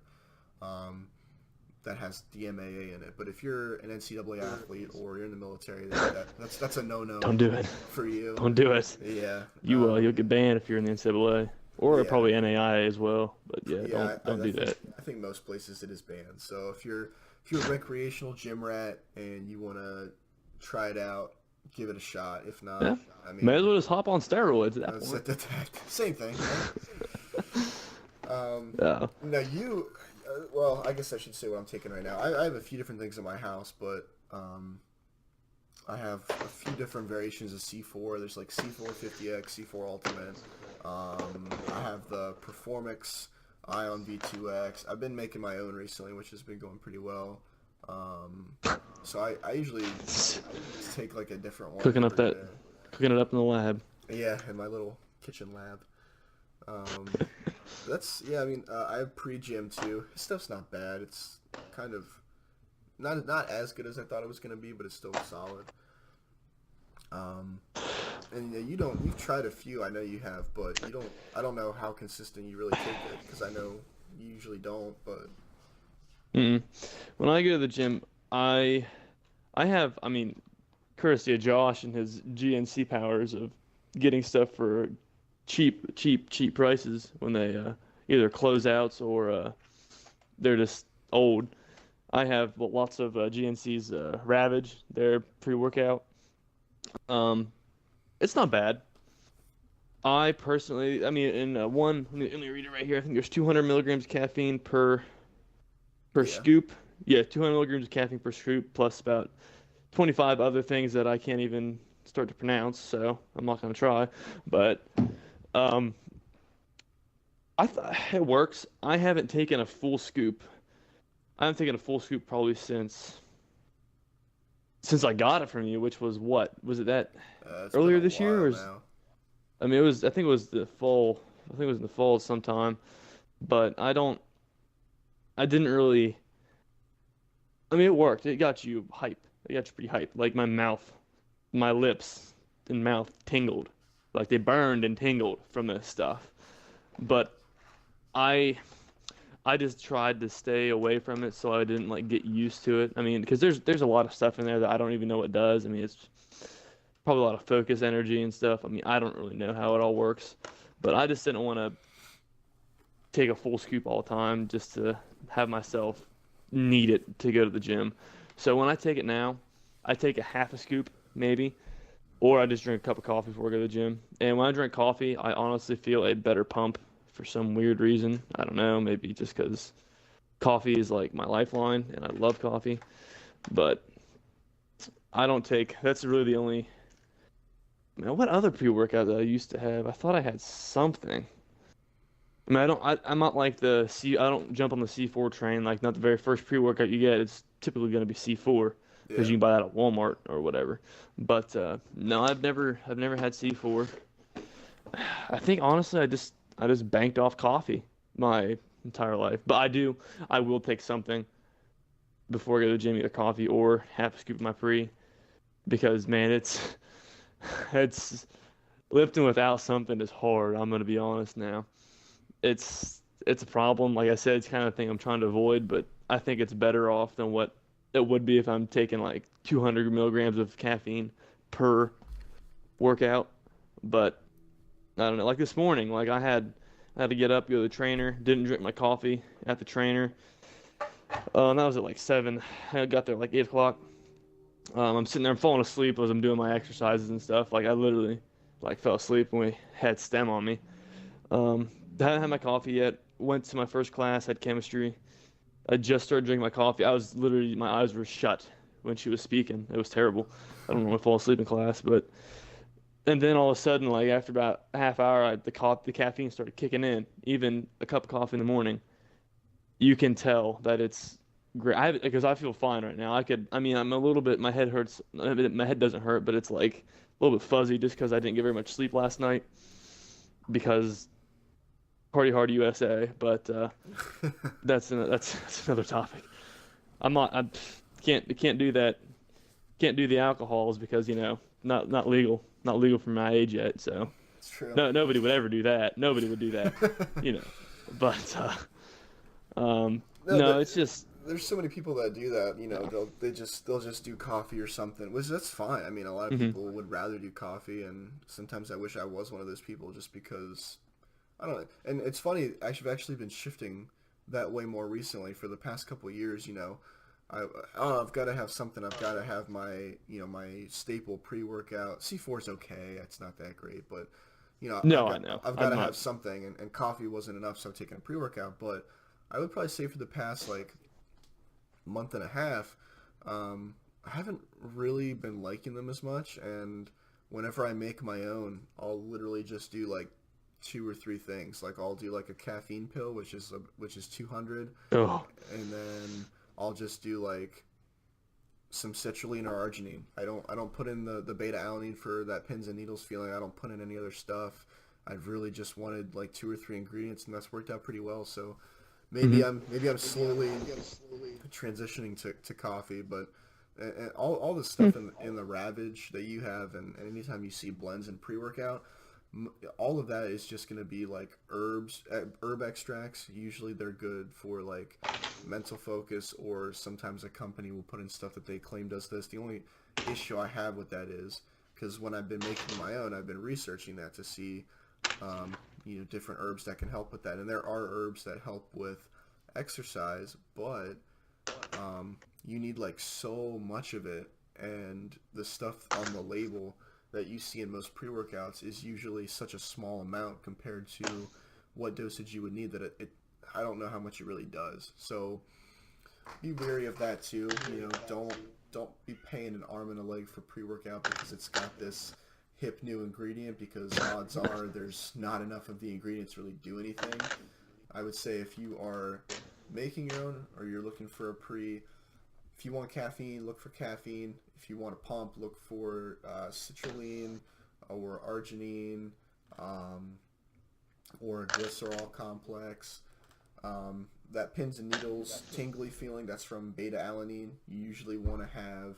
That has DMAA in it. But if you're an NCAA athlete or you're in the military, that's a no-no. Don't do it. For you. Don't do it. Yeah. You'll get banned if you're in the NCAA, or Yeah. probably NAIA as well. But don't do that. I think most places it is banned. So if you're a recreational gym rat and you want to try it out, give it a shot. If not, Yeah. I mean, May as well just hop on steroids at that point. Same thing. Right? Yeah. Now you, well, I guess I should say what I'm taking right now. I have a few different things in my house, but I have a few different variations of C4. There's like C4 50X, C4 Ultimate. I have the Performix Ion V2X. I've been making my own recently, which has been going pretty well. So I usually take like a different one. Cooking it up in the lab. Yeah, in my little kitchen lab. I mean, I have pre-gym too. This stuff's not bad. It's kind of not as good as I thought it was gonna be, but it's still solid. And you've tried a few, I know you have, but I don't know how consistent you really take it, because I know you usually don't, but. When I go to the gym, I have, courtesy of Josh and his GNC powers of getting stuff for cheap prices when they either closeouts or they're just old. I have lots of GNC's Ravage, their pre-workout. It's not bad. I personally, I mean, in let me read it right here. I think there's 200 milligrams caffeine per Yeah. scoop. Yeah, 200 milligrams of caffeine per scoop, plus about 25 other things that I can't even start to pronounce. So I'm not gonna try. But um, I thought it works. I haven't taken a full scoop. I haven't taken a full scoop probably since I got it from you, which was what? Was it that It's been earlier a this year? Or while was, now. I mean, it was. I think it was the fall. I think it was in the fall sometime. But I don't. I didn't really. I mean, it worked. It got you hype. It got you pretty hype. Like my lips and mouth tingled, like they burned and tingled from this stuff. But I I just tried to stay away from it so I didn't like get used to it. I mean, because there's a lot of stuff in there that I don't even know what it does. I mean, it's probably a lot of focus energy and stuff. I mean, I don't really know how it all works, but I just didn't want to take a full scoop all the time just to have myself need it to go to the gym. So when I take it now, I take a half a scoop maybe, or I just drink a cup of coffee before I go to the gym. And when I drink coffee, I honestly feel a better pump for some weird reason. I don't know, maybe just because coffee is like my lifeline and I love coffee. But I don't take, that's really the only, man, what other pre-workout that I used to have? I thought I had something. I mean, I'm not like I don't jump on the C4 train. Like, not the very first pre-workout you get, it's typically going to be C4 because Yeah. you can buy that at Walmart or whatever. But no, I've never had C4. I think honestly, I just banked off coffee my entire life. But I will take something before I go to the gym, either coffee or half a scoop of my pre, because man, it's lifting without something is hard. I'm gonna be honest now. It's a problem. Like I said, it's kind of thing I'm trying to avoid, but I think it's better off than what it would be if I'm taking like 200 milligrams of caffeine per workout. But I don't know. Like this morning, like I had to get up, go to the trainer. Didn't drink my coffee at the trainer. And that was at like 7. I got there like 8 o'clock. I'm sitting there, I'm falling asleep as I'm doing my exercises and stuff. Like I literally like fell asleep when we had stem on me. Um, I hadn't had my coffee yet. Went to my first class, had chemistry. I just started drinking my coffee. I was literally, my eyes were shut when she was speaking. It was terrible. I don't normally fall asleep in class, but and then all of a sudden, like after about a half hour, the caffeine started kicking in. Even a cup of coffee in the morning, you can tell that it's great. Because I feel fine right now. I mean, I'm a little bit, my head hurts. My head doesn't hurt, but it's like a little bit fuzzy just because I didn't get very much sleep last night because Party Hard USA. But that's another topic. I can't do that. Can't do the alcohols because not legal, not legal for my age yet. So It's true. no, nobody would ever do that. Nobody would do that, you know. But No, no, but it's just there's so many people that do that. You know, no. they'll just do coffee or something, which that's fine. I mean, a lot of Hmm. people would rather do coffee, and sometimes I wish I was one of those people, just because I don't know. And it's funny. I've actually been shifting that way more recently for the past couple of years. You know, I I've got to have something. I've got to have my my staple pre workout. C4 is okay. It's not that great, but No, I know. I've got I'm to not. have something, and coffee wasn't enough, so I'm taking a pre workout. But I would probably say for the past like month and a half, I haven't really been liking them as much. And whenever I make my own, I'll literally just do like two or three things. Like I'll do like a caffeine pill, which is 200, Oh, and then I'll just do like some citrulline or arginine. I don't put in the beta alanine for that pins and needles feeling. I don't put in any other stuff. I've really just wanted like two or three ingredients, and that's worked out pretty well. So hmm maybe I'm slowly transitioning to coffee, but and all the stuff in the Ravage that you have, and anytime you see blends and pre workout, all of that is just going to be like herb extracts. Usually they're good for like mental focus, or sometimes a company will put in stuff that they claim does this. The only issue I have with that is because when I've been making my own, I've been researching that to see different herbs that can help with that. And there are herbs that help with exercise, but you need like so much of it, and the stuff on the label that you see in most pre-workouts is usually such a small amount compared to what dosage you would need that I don't know how much it really does. So be wary of that too. Don't be paying an arm and a leg for pre-workout because it's got this hip new ingredient, because odds are there's not enough of the ingredients to really do anything. I would say if you are making your own or you're looking for a pre, if you want caffeine, look for caffeine. If you want a pump, look for citrulline or arginine, or a glycerol complex. That pins and needles tingly feeling, that's from beta alanine. You usually want to have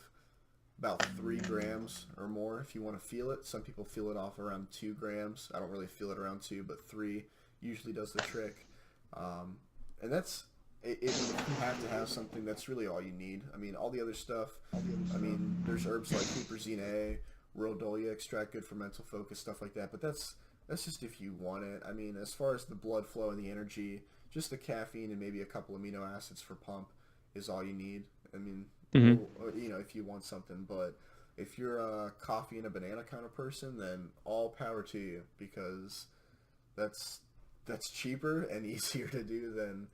about 3 grams or more if you want to feel it. Some people feel it off around 2 grams. I don't really feel it around 2, but 3 usually does the trick. And that's it. You have to have something, that's really all you need. I mean, all the other stuff, I mean, there's herbs like huperzine A, rhodiola extract, good for mental focus, stuff like that, but that's just if you want it. I mean, as far as the blood flow and the energy, just the caffeine and maybe a couple amino acids for pump is all you need. I mean, if you want something, but if you're a coffee and a banana kind of person, then all power to you, because that's cheaper and easier to do than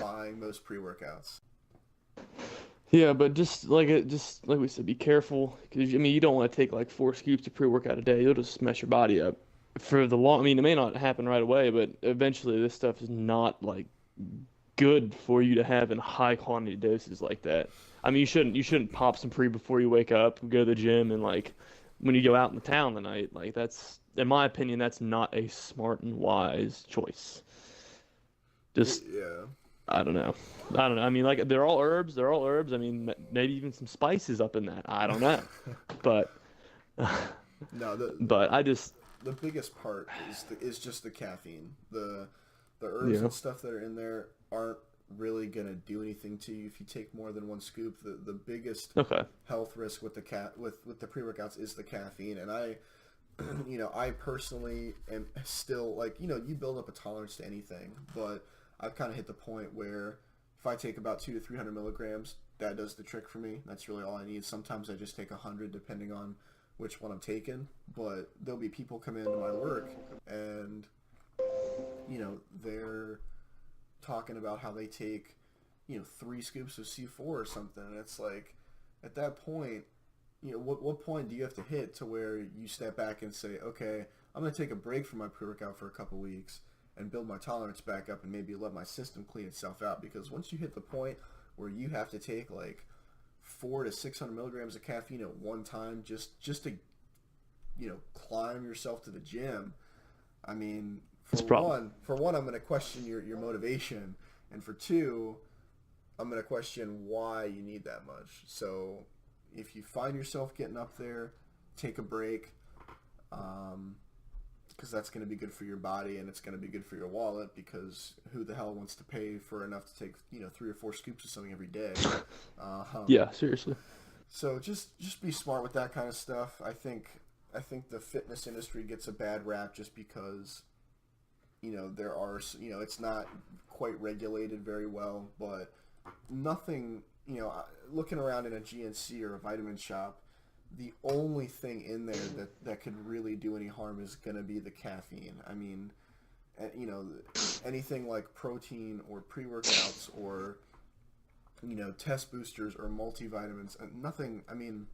buying most pre-workouts. Yeah, but just like we said, be careful, because I mean you don't want to take like 4 scoops of pre-workout a day. You'll just mess your body up for the long. I mean, it may not happen right away, but eventually this stuff is not like good for you to have in high quantity doses like that. I mean, you shouldn't pop some pre before you wake up, go to the gym, and like when you go out in the town the night. Like that's, in my opinion, that's not a smart and wise choice. Just Yeah. I don't know. I don't know. I mean, like they're all herbs. They're all herbs. I mean, maybe even some spices up in that. I don't know. But No, but I just the biggest part is just the caffeine. The herbs and stuff that are in there aren't really gonna do anything to you if you take more than 1 scoop. The biggest health risk with the pre-workouts is the caffeine, and I personally am still like, you build up a tolerance to anything, but I've kind of hit the point where if I take about 200 to 300 milligrams, that does the trick for me. That's really all I need. Sometimes I just take 100 depending on which one I'm taking, but there'll be people come into my work and they're talking about how they take 3 scoops of C4 or something, and it's like, at that point, what point do you have to hit to where you step back and say, okay, I'm going to take a break from my pre-workout for a couple weeks and build my tolerance back up and maybe let my system clean itself out? Because once you hit the point where you have to take like 400 to 600 milligrams of caffeine at one time just to climb yourself to the gym, I mean, for one, I'm going to question your motivation, and for 2, I'm going to question why you need that much. So if you find yourself getting up there, take a break, because that's going to be good for your body and it's going to be good for your wallet, because who the hell wants to pay for enough to take 3 or 4 scoops of something every day? Yeah, seriously. So just be smart with that kind of stuff. I think the fitness industry gets a bad rap just because there are, it's not quite regulated very well, but nothing, looking around in a GNC or a vitamin shop, the only thing in there that could really do any harm is going to be the caffeine. I mean, anything like protein or pre-workouts or, test boosters or multivitamins, nothing, I mean,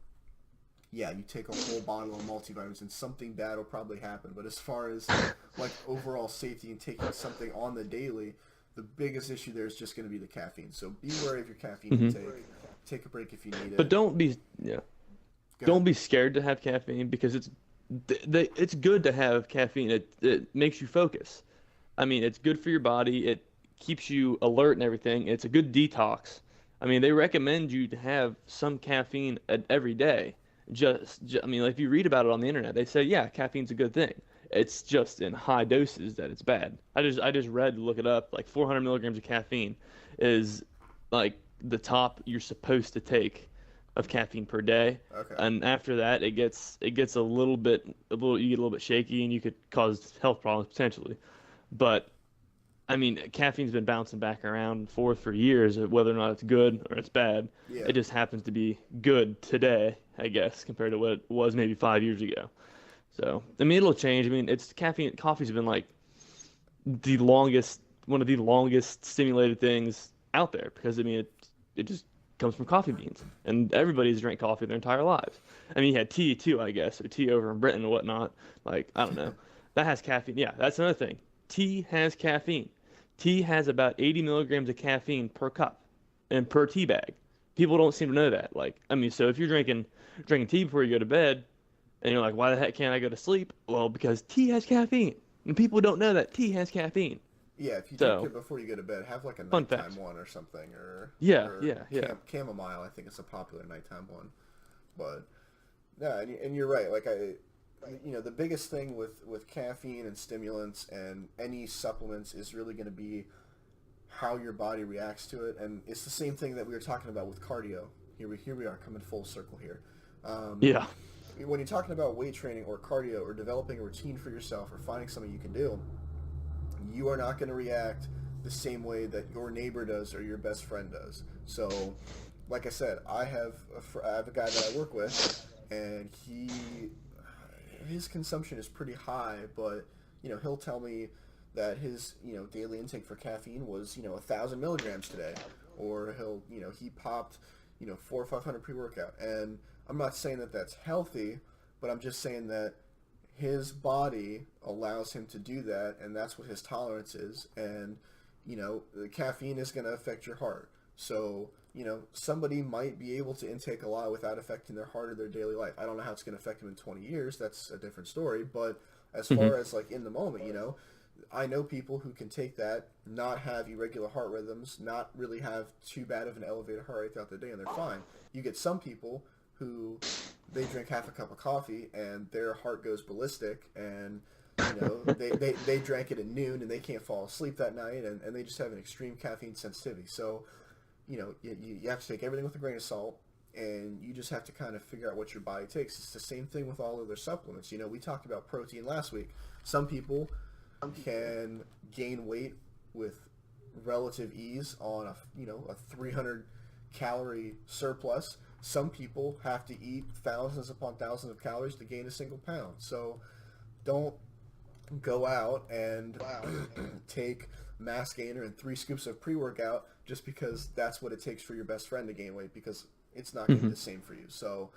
yeah, you take a whole bottle of multivitamins and something bad will probably happen. But as far as like overall safety and taking something on the daily, the biggest issue there is just going to be the caffeine. So be wary of your caffeine intake. Take a break if you need it. But don't be scared to have caffeine, because it's good to have caffeine. It makes you focus. I mean, it's good for your body. It keeps you alert and everything. It's a good detox. I mean, they recommend you to have some caffeine every day. I mean, like, if you read about it on the internet, they say, yeah, caffeine's a good thing. It's just in high doses that it's bad. I just read, look it up, like 400 milligrams of caffeine is like the top you're supposed to take of caffeine per day. Okay. And after that, it gets you get a little bit shaky, and you could cause health problems potentially. But I mean, caffeine's been bouncing back around and forth for years, whether or not it's good or it's bad. Yeah. It just happens to be good today, I guess, compared to what it was maybe 5 years ago. So, I mean, it'll change. I mean, it's caffeine. Coffee's been like the longest, one of the longest stimulated things out there because I mean, it just comes from coffee beans, and everybody's drank coffee their entire lives. I mean, you had tea too, I guess, or tea over in Britain and whatnot. Like, I don't know, that has caffeine. Yeah, that's another thing. Tea has caffeine. Tea has about 80 milligrams of caffeine per cup and per tea bag. People don't seem to know that. Like, I mean, so if you're drinking tea before you go to bed, and you're like, why the heck can't I go to sleep? Well, because tea has caffeine. And people don't know that tea has caffeine. Yeah, if you drink So, it before you go to bed, have like a fun nighttime fact. one or something, or Yeah, yeah, yeah. chamomile. I think it's a popular nighttime one. But yeah, and you're right. Like the biggest thing with caffeine and stimulants and any supplements is really going to be how your body reacts to it, and it's the same thing that we were talking about with cardio. Here we are coming full circle here. Um, Yeah. when you're talking about weight training or cardio or developing a routine for yourself or finding something you can do, you are not going to react the same way that your neighbor does or your best friend does. So, like I said, I have a guy that I work with, and his consumption is pretty high, but he'll tell me that his daily intake for caffeine was 1,000 milligrams today, or he popped 400 or 500 pre-workout, and I'm not saying that that's healthy, but I'm just saying that his body allows him to do that, and that's what his tolerance is. And the caffeine is going to affect your heart. So somebody might be able to intake a lot without affecting their heart or their daily life. I don't know how it's going to affect them in 20 years. That's a different story. But as Hmm. far as like in the moment, I know people who can take that, not have irregular heart rhythms, not really have too bad of an elevated heart rate throughout the day, and they're fine. You get some people who they drink half a cup of coffee and their heart goes ballistic, and they drank it at noon and they can't fall asleep that night, and they just have an extreme caffeine sensitivity. So you have to take everything with a grain of salt, and you just have to kind of figure out what your body takes. It's the same thing with all other supplements. We talked about protein last week. Some people can gain weight with relative ease on a 300 calorie surplus. Some people have to eat thousands upon thousands of calories to gain a single pound. So don't go out and take mass gainer and 3 scoops of pre-workout just because that's what it takes for your best friend to gain weight, because it's not going to be Hmm. the same for you. So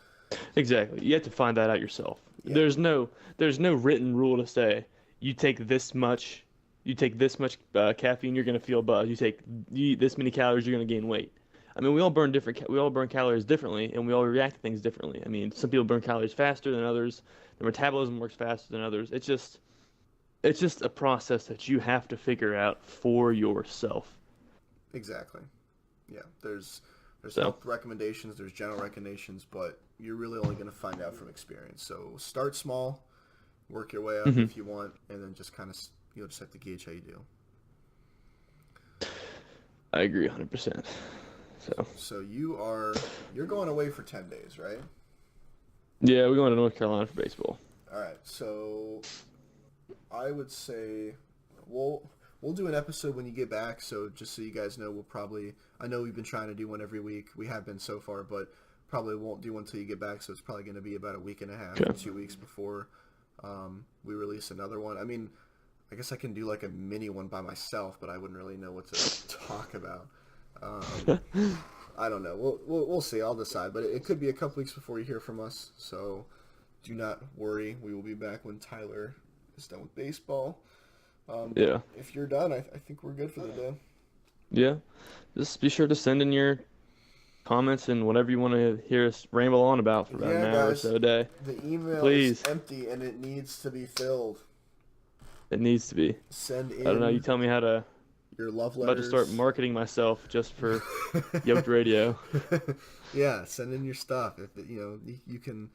Exactly. You have to find that out yourself. yeah, There's no written rule to say you take this much caffeine, you're gonna feel buzzed. You eat this many calories, you're gonna gain weight. I mean, we all burn calories differently, and we all react to things differently. I mean, some people burn calories faster than others. Their metabolism works faster than others. It's just a process that you have to figure out for yourself. exactly. Yeah, there's So, health recommendations, there's general recommendations, but you're really only going to find out from experience. So start small, work your way up hmm, if you want, and then just kind of you'll just have to gauge how you do. I agree 100%. So, So you're going away for 10 days, right? yeah, we're going to North Carolina for baseball. All right. So I would say we'll do an episode when you get back. So just so you guys know, I know we've been trying to do one every week. We have been so far, but probably won't do one until you get back. So it's probably going to be about a week and a half Okay. or 2 weeks before we release another one. I mean, I guess I can do like a mini one by myself, but I wouldn't really know what to talk about. Um, I don't know. We'll see. I'll decide. But it could be a couple weeks before you hear from us. So do not worry. We will be back when Tyler is done with baseball. But Yeah. if you're done, I think we're good for the day. Yeah. Just be sure to send in your comments and whatever you want to hear us ramble on about for about an Yeah, hour or guys, so a day. the email is Please. empty and it needs to be filled. It needs to be. Send I don't know. You in tell me how to. your love I'm about to start letters. marketing myself just for Yoked Radio. Yeah, send in your stuff. If you can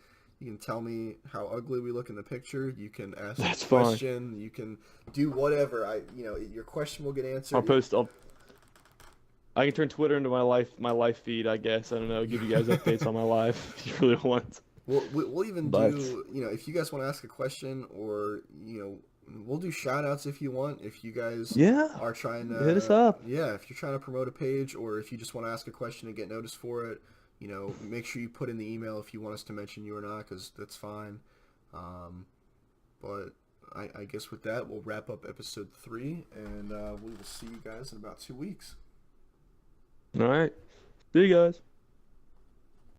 tell me how ugly we look in the picture. You can ask That's a fine. question. You can do whatever. Your question will get answered. I'll post. I can turn Twitter into my life feed. I guess I don't know. Give you guys updates on my life if you really want. We'll even But do if you guys want to ask a question or we'll do shout outs if you want. If you guys Yeah, are trying hit us to, up. yeah, if you're trying to promote a page or if you just want to ask a question and get noticed for it, make sure you put in the email if you want us to mention you or not, because that's fine. Um, but I guess with that, we'll wrap up episode 3, and we will see you guys in about 2 weeks. All right, see you guys.